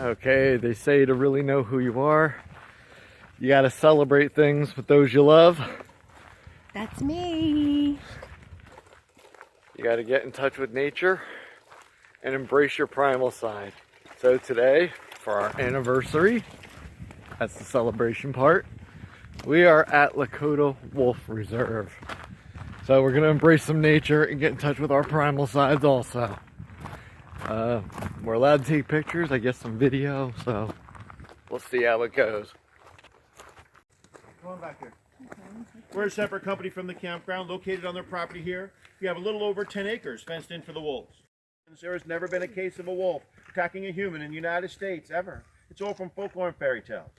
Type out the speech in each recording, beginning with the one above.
Okay, they say to really know who you are, you gotta celebrate things with those you love. That's me. You gotta get in touch with nature and embrace your primal side. So today, for our anniversary, that's the celebration part, we are at Lakota Wolf Preserve. So we're gonna embrace some nature and get in touch with our primal sides also. We're allowed to take pictures, I guess some video, so we'll see how it goes. Come on back here. We're a separate company from the campground located on their property here. We have a little over 10 acres fenced in for the wolves. There has never been a case of a wolf attacking a human in the United States, ever. It's all from folklore and fairy tales.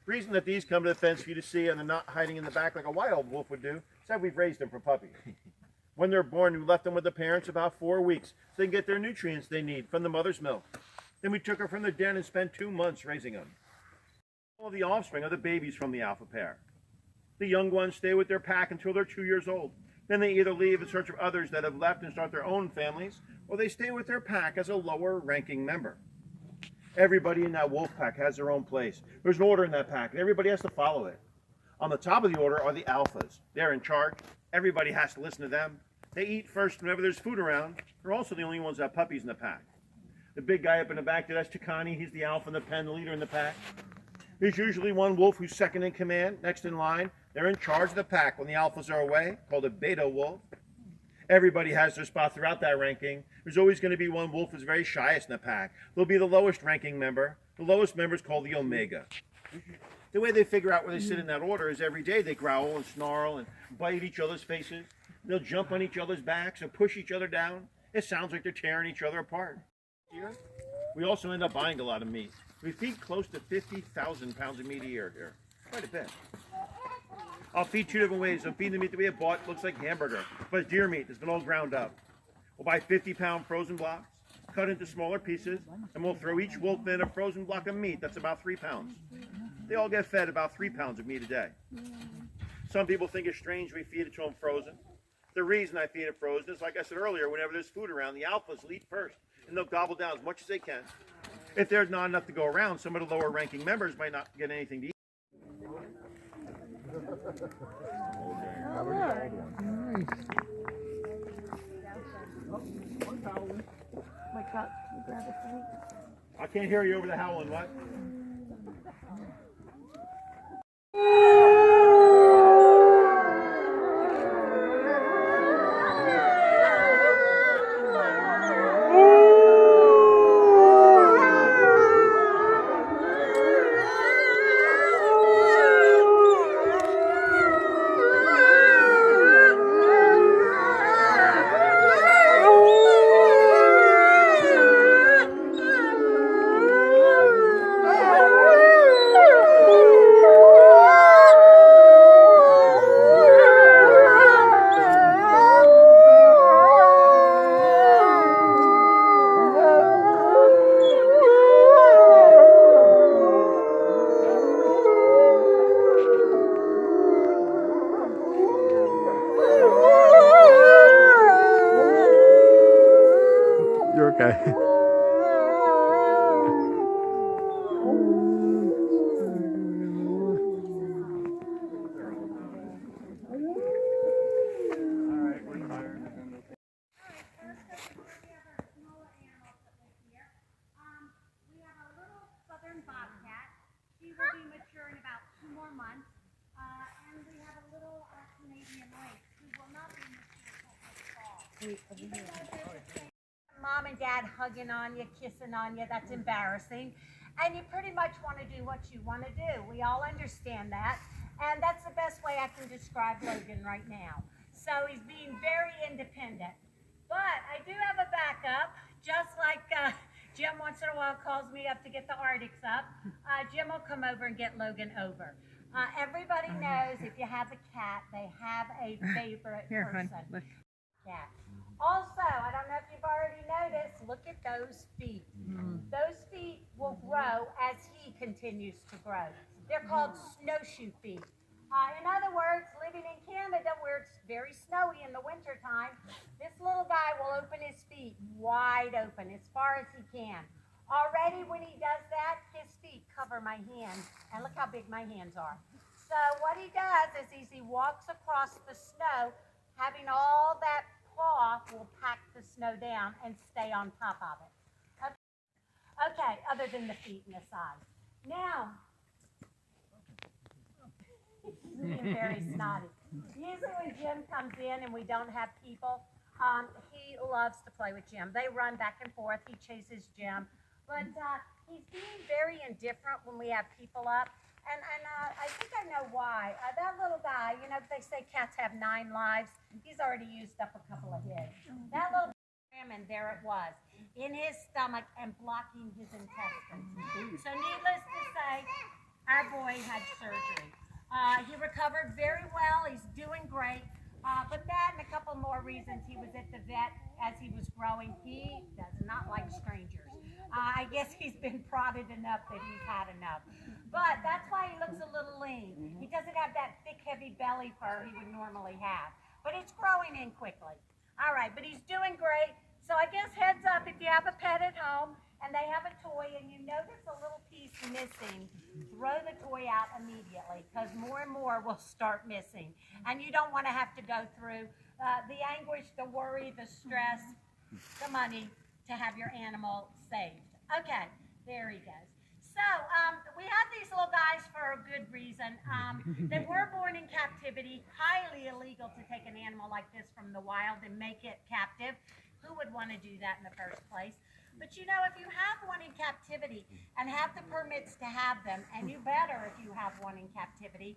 The reason that these come to the fence for you to see and they're not hiding in the back like a wild wolf would do is that we've raised them for puppies. When they're born, we left them with the parents about 4 weeks so they can get their nutrients they need from the mother's milk. Then we took her from the den and spent 2 months raising them. All of the offspring are the babies from the alpha pair. The young ones stay with their pack until they're 2 years old. Then they either leave in search of others that have left and start their own families, or they stay with their pack as a lower ranking member. Everybody in that wolf pack has their own place. There's an order in that pack, and everybody has to follow it. On the top of the order are the alphas. They're in charge. Everybody has to listen to them. They eat first whenever there's food around. They're also the only ones that have puppies in the pack. The big guy up in the back there, that's Chicani. He's the alpha in the pen, the leader in the pack. There's usually one wolf who's second in command, next in line. They're in charge of the pack when the alphas are away, called a beta wolf. Everybody has their spot throughout that ranking. There's always going to be one wolf who's very shyest in the pack. They'll be the lowest ranking member. The lowest member is called the omega. The way they figure out where they sit in that order is every day they growl and snarl and bite each other's faces. They'll jump on each other's backs and push each other down. It sounds like they're tearing each other apart. Here, we also end up buying a lot of meat. We feed close to 50,000 pounds of meat a year here. Quite a bit. I'll feed 2 different ways. I'm feeding the meat that we have bought. It looks like hamburger, but it's deer meat. It's been all ground up. We'll buy 50-pound frozen blocks, cut into smaller pieces, and we'll throw each wolf in a frozen block of meat that's about 3 pounds. They all get fed about 3 pounds of meat a day. Some people think it's strange we feed it to them frozen. The reason I feed it frozen is, like I said earlier, whenever there's food around, the alphas will eat first, and they'll gobble down as much as they can. If there's not enough to go around, some of the lower ranking members might not get anything to eat. I can't hear you over the howling, what? You're okay. She will be mature in about 2 more months. And we have a little Canadian lynx who will not be mature until fall. Mom and Dad hugging on you, kissing on you, that's embarrassing. And you pretty much want to do what you want to do. We all understand that. And that's the best way I can describe Logan right now. So he's being very independent. But I do have a backup, just like Jim once in a while calls me up to get the Arctics up. Jim will come over and get Logan over. Everybody knows if you have a cat, they have a favorite person. Cat. Also, I don't know if you've already noticed, look at those feet. Those feet will grow as he continues to grow. They're called snowshoe feet. In other words, living in Canada where it's very snowy in the wintertime, this little guy will open his feet wide open as far as he can. Already when he does that, his feet cover my hands, and look how big my hands are. So what he does is he walks across the snow, having all that paw will pack the snow down and stay on top of it. Okay, other than the feet and the size. Now, he's being very snotty. Usually when Jim comes in and we don't have people, he loves to play with Jim. They run back and forth. He chases Jim. But he's being very indifferent when we have people up. And I think I know why. That little guy, you know, they say cats have 9 lives. He's already used up a couple of his. That little and there it was, in his stomach and blocking his intestines. So needless to say, our boy had surgery. He recovered very well. He's doing great. But that and a couple more reasons, he was at the vet as he was growing. He does not like strangers. I guess he's been prodded enough that he's had enough. But that's why he looks a little lean. He doesn't have that thick, heavy belly fur he would normally have. But it's growing in quickly. All right, but he's doing great. So I guess heads up, if you have a pet at home and they have a toy and you notice a little piece missing, throw the toy out immediately because more and more will start missing. And you don't want to have to go through the anguish, the worry, the stress, the money to have your animal saved. Okay, there he goes. So we have these little guys for a good reason. They were born in captivity, highly illegal to take an animal like this from the wild and make it captive. Who would want to do that in the first place? But you know, if you have one in captivity and have the permits to have them, and you better if you have one in captivity,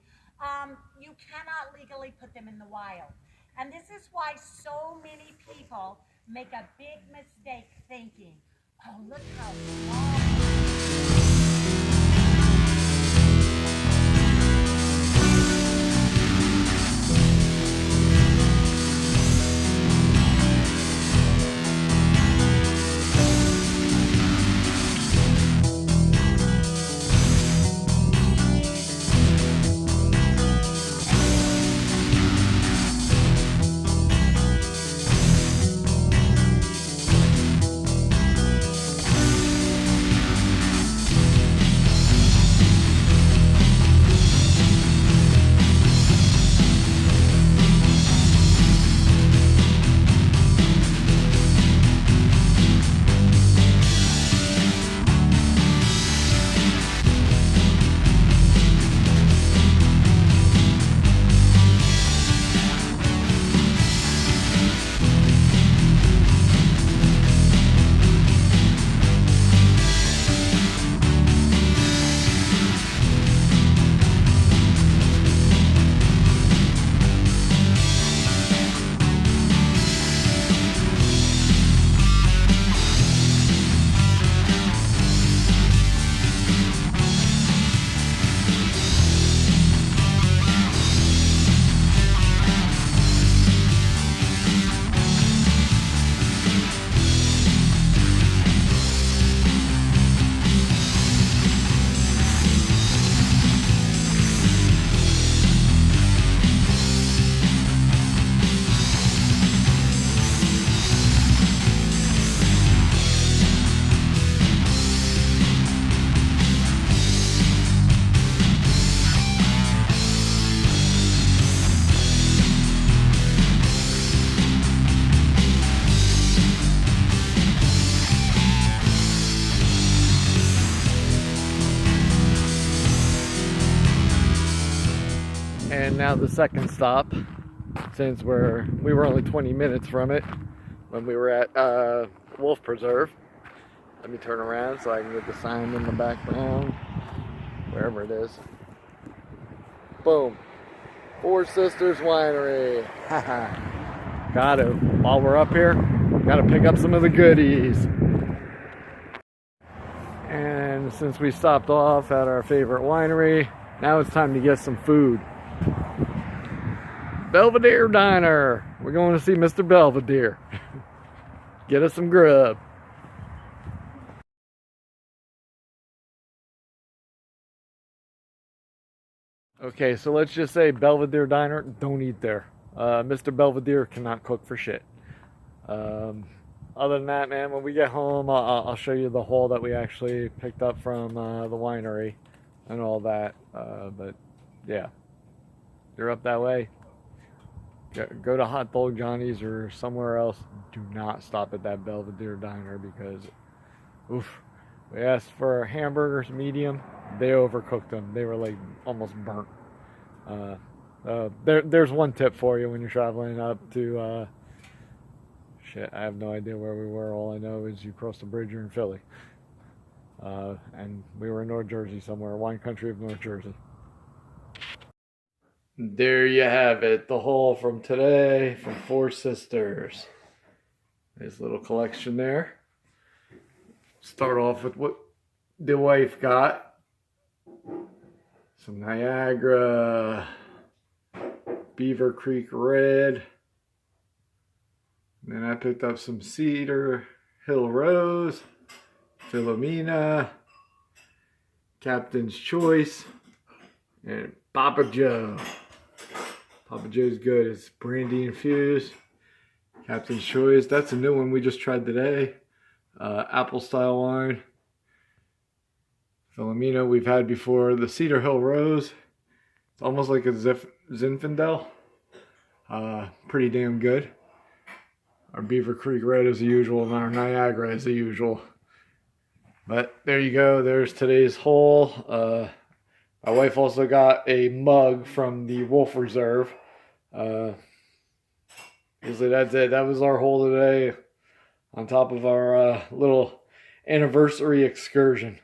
you cannot legally put them in the wild. And this is why so many people make a big mistake thinking, oh, look how small. And now the second stop, since we were only 20 minutes from it when we were at Wolf Preserve. Let me turn around so I can get the sign in the background, wherever it is. Boom. Four Sisters Winery. Got to. While we're up here, got to pick up some of the goodies. And since we stopped off at our favorite winery, now it's time to get some food. Belvidere Diner. We're going to see Mr. Belvidere. Get us some grub. Okay, so let's just say Belvidere Diner, don't eat there. Mr. Belvidere cannot cook for shit. other than that, man, when we get home, I'll show you the hole that we actually picked up from the winery and all that. But yeah, you're up that way. Go to Hot Dog Johnny's or somewhere else. Do not stop at that Belvidere Diner because, oof. We asked for hamburgers medium. They overcooked them. They were like almost burnt. There's one tip for you when you're traveling up to. Shit, I have no idea where we were. All I know is you cross the bridge, you're in Philly. And we were in North Jersey somewhere, wine country of North Jersey. There you have it, the haul from today from Four Sisters. Nice little collection there. Start off with what the wife got. Some Niagara, Beaver Creek Red. And then I picked up some Cedar Hill Rose, Philomena, Captain's Choice, and Papa Joe. Papa Joe's good. It's brandy infused. Captain's Choice. That's a new one we just tried today. Apple style wine. Philomena we've had before. The Cedar Hill Rose. It's almost like a Zinfandel. Pretty damn good. Our Beaver Creek Red as usual, and our Niagara as usual. But there you go. There's today's haul. My wife also got a mug from the Wolf Preserve. Usually that's it. That was our haul today. On top of our little anniversary excursion.